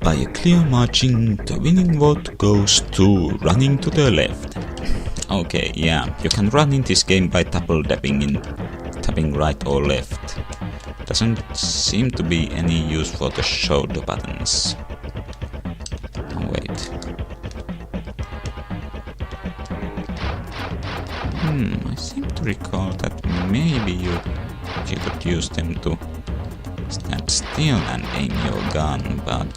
by a clear margin, the winning vote goes to running to the left. Okay, yeah, you can run in this game by tapping right or left. Doesn't seem to be any use for the shoulder buttons. Oh, wait. I seem to recall that maybe you could use them to stand still and aim your gun, but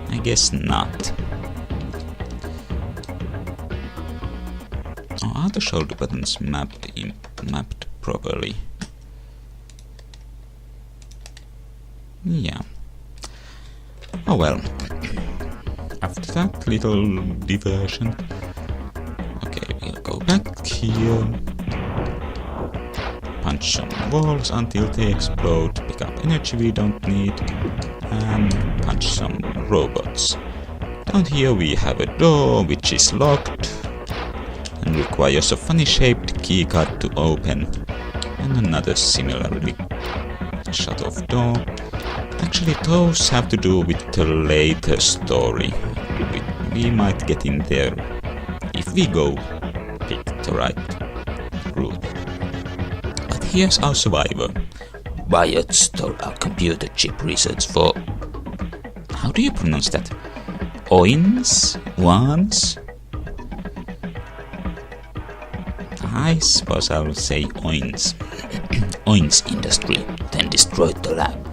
I guess not. Are the shoulder buttons mapped properly? Yeah. Oh well. After that little diversion. Okay, we'll go back here. Punch some walls until they explode, pick up energy we don't need, and punch some robots. Down here we have a door which is locked and requires a funny shaped keycard to open, and another similarly shut off door. Actually, those have to do with the later story. We might get in there if we go pick the right route. But here's our survivor. Wyatt stole our computer chip research for... How do you pronounce that? Oins? Ones? I suppose I will say Oins. Oins Industry then destroyed the lab.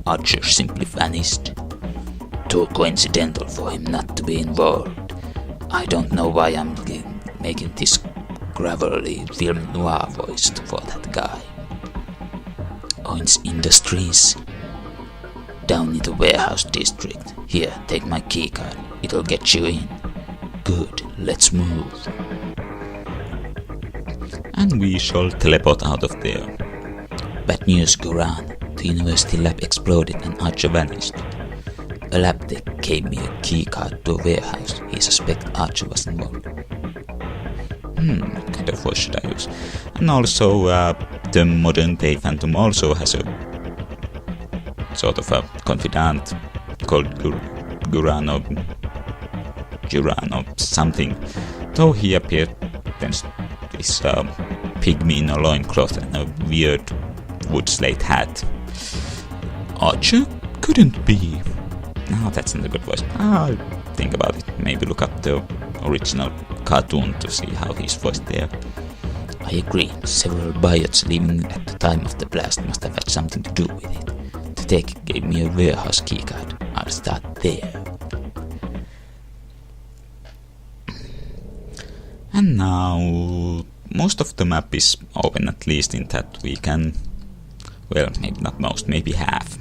Archer simply vanished. Too coincidental for him not to be involved. I don't know why I'm making this gravelly film noir voice for that guy. Oins Industries. Down in the warehouse district. Here, take my keycard. It'll get you in. Good, let's move. And we shall teleport out of there. Bad news, Guran. The university lab exploded and Archer vanished. A lab tech gave me a keycard to a warehouse. He suspects Archer was involved. What kind of voice should I use? And also, the modern day Phantom also has a sort of a confidant called Guran or something. Though he appeared as this pygmy in a loincloth and a weird wood slate hat. Archer? Couldn't be. No, that's not a good voice. I'll think about it. Maybe look up the original cartoon to see how he's voiced there. I agree. Several biots living at the time of the blast must have had something to do with it. The tech gave me a warehouse keycard. I'll start there. And now most of the map is open, at least in that we can, well, maybe not most, maybe half.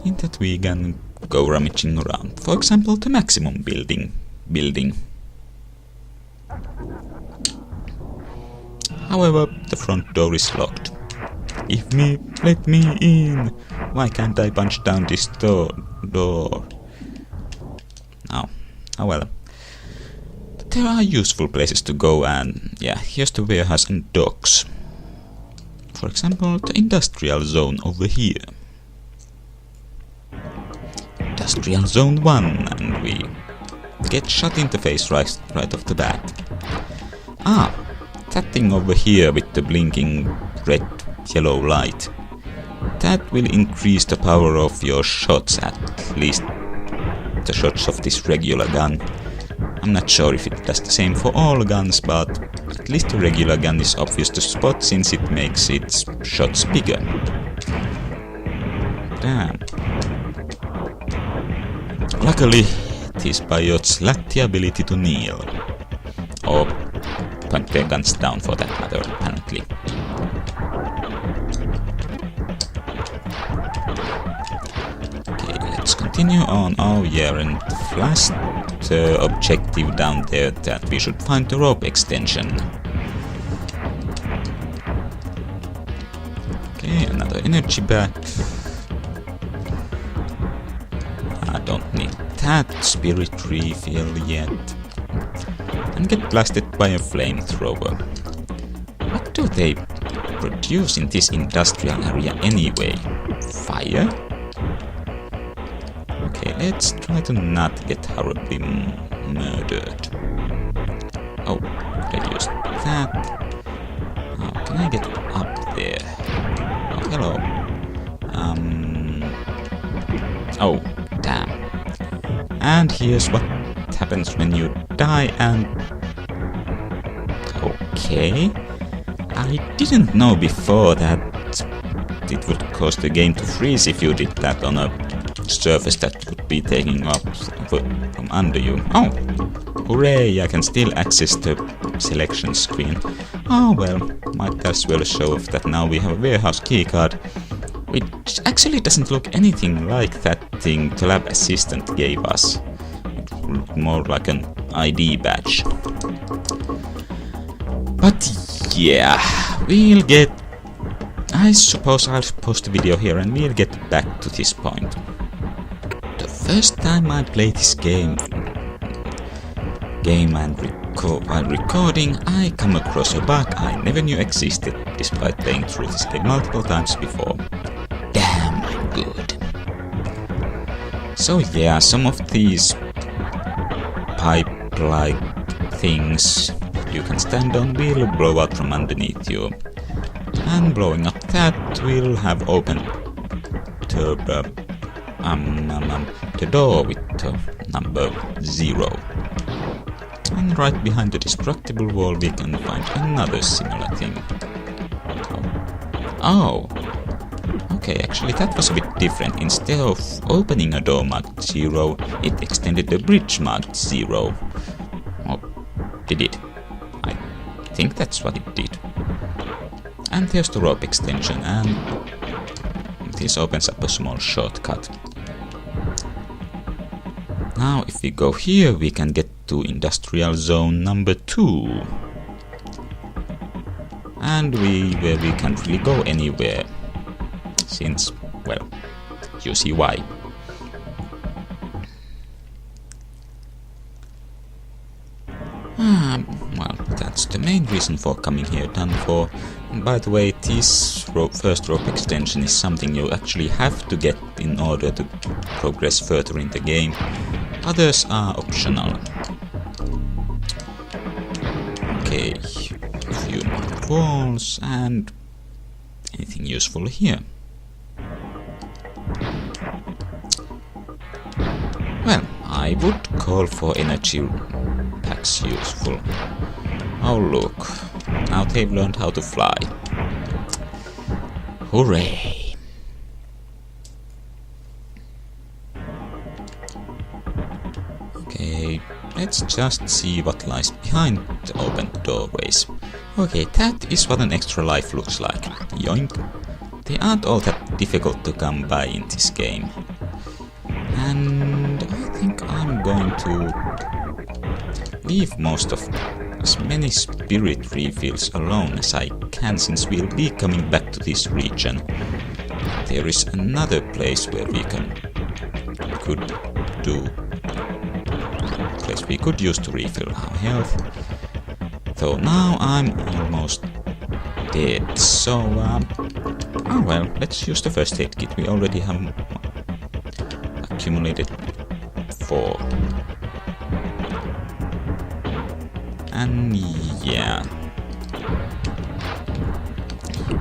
In that we can go rummaging around. For example, the maximum building. However, the front door is locked. Let me in! Why can't I punch down this door? Oh well. There are useful places to go, and yeah, here's the warehouse and docks. For example, the industrial zone over here. Industrial Zone 1, and we get shot in the face right off the bat. That thing over here with the blinking red-yellow light. That will increase the power of your shots, at least the shots of this regular gun. I'm not sure if it does the same for all guns, but at least the regular gun is obvious to spot since it makes its shots bigger. Damn. Luckily, these biots lack the ability to kneel. Or point their guns down for that matter, apparently. Okay, let's continue on. Oh yeah, and flash the objective down there that we should find the rope extension. Okay, another energy back. I don't need that spirit refill yet. And get blasted by a flamethrower. What do they produce in this industrial area anyway? Fire? Okay, let's try to not get horribly murdered. Oh, reduce that. How can I get up there? Oh, hello. Oh, damn. And here's what happens when you die and... Okay. I didn't know before that it would cause the game to freeze if you did that on a surface that would be taking up from under you. Oh! Hooray! I can still access the selection screen. Oh well, might as well show off that now we have a warehouse keycard, which actually doesn't look anything like that thing the lab assistant gave us. It looked more like an ID badge. But yeah, we'll get... I suppose I'll post a video here and we'll get back to this point. The first time I played this game and while recording, I come across a bug I never knew existed, despite playing through this game multiple times before. Damn, I'm good. So yeah, some of these pipe-like things you can stand on will blow out from underneath you. And blowing up that will have opened the door with the number 0. And right behind the destructible wall we can find another similar thing. Oh. Okay, actually that was a bit different. Instead of opening a door marked 0, it extended the bridge marked 0. Or did it? I think that's what it did. And there's the rope extension, and this opens up a small shortcut. Now if we go here we can get to industrial zone number 2. And where we can't really go anywhere, since, well, you see why. Well, that's the main reason for coming here done for. And by the way, this first rope extension is something you actually have to get in order to progress further in the game. Others are optional. Okay, a few more walls and anything useful here. Well, I would call for energy packs useful. Oh look, now they've learned how to fly. Hooray! Okay, let's just see what lies behind the open doorways. Okay, that is what an extra life looks like. Yoink! They aren't all that difficult to come by in this game. And I think I'm going to leave most of as many spirit refills alone as I can, since we'll be coming back to this region. There is another place where we could use to refill our health. Though now I'm almost dead, so oh well, let's use the first aid kit. We already have accumulated 4. And yeah,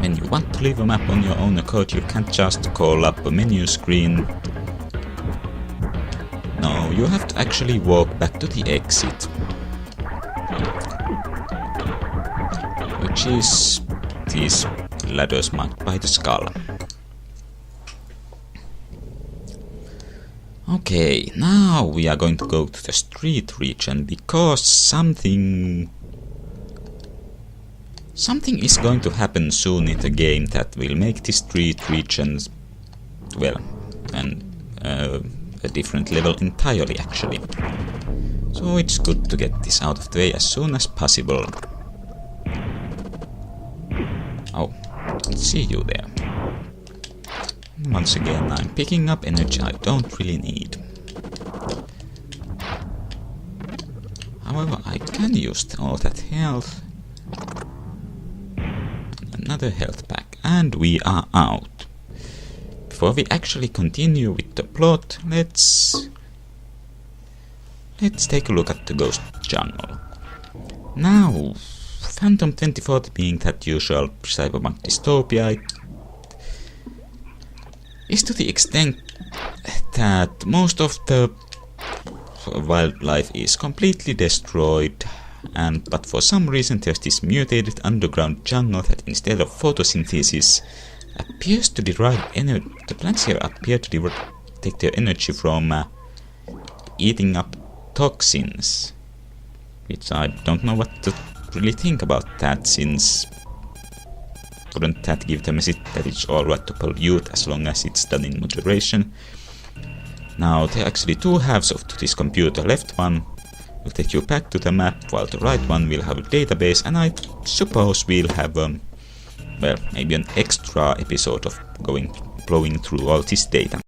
when you want to leave a map on your own accord, you can't just call up a menu screen. No, you have to actually walk back to the exit, which is these ladders marked by the skull. Okay, now we are going to go to the street region, because something is going to happen soon in the game that will make the street regions, well, and a different level entirely actually. So it's good to get this out of the way as soon as possible. Oh, see you there. Once again, I'm picking up energy I don't really need. However, I can use all that health. Another health pack, and we are out. before we actually continue with the plot, let's take a look at the Ghost Jungle. Now, Phantom 2040 being that usual cyberpunk dystopia, it is to the extent that most of the wildlife is completely destroyed, but for some reason there's this mutated underground jungle that instead of photosynthesis appears to derive energy. The plants here appear to take their energy from eating up toxins, which I don't know what to really think about that, since wouldn't that give the message that it's alright to pollute as long as it's done in moderation? Now, there are actually two halves of this computer. Left one will take you back to the map, while the right one will have a database, and I suppose we'll have, well, maybe an extra episode of blowing through all this data.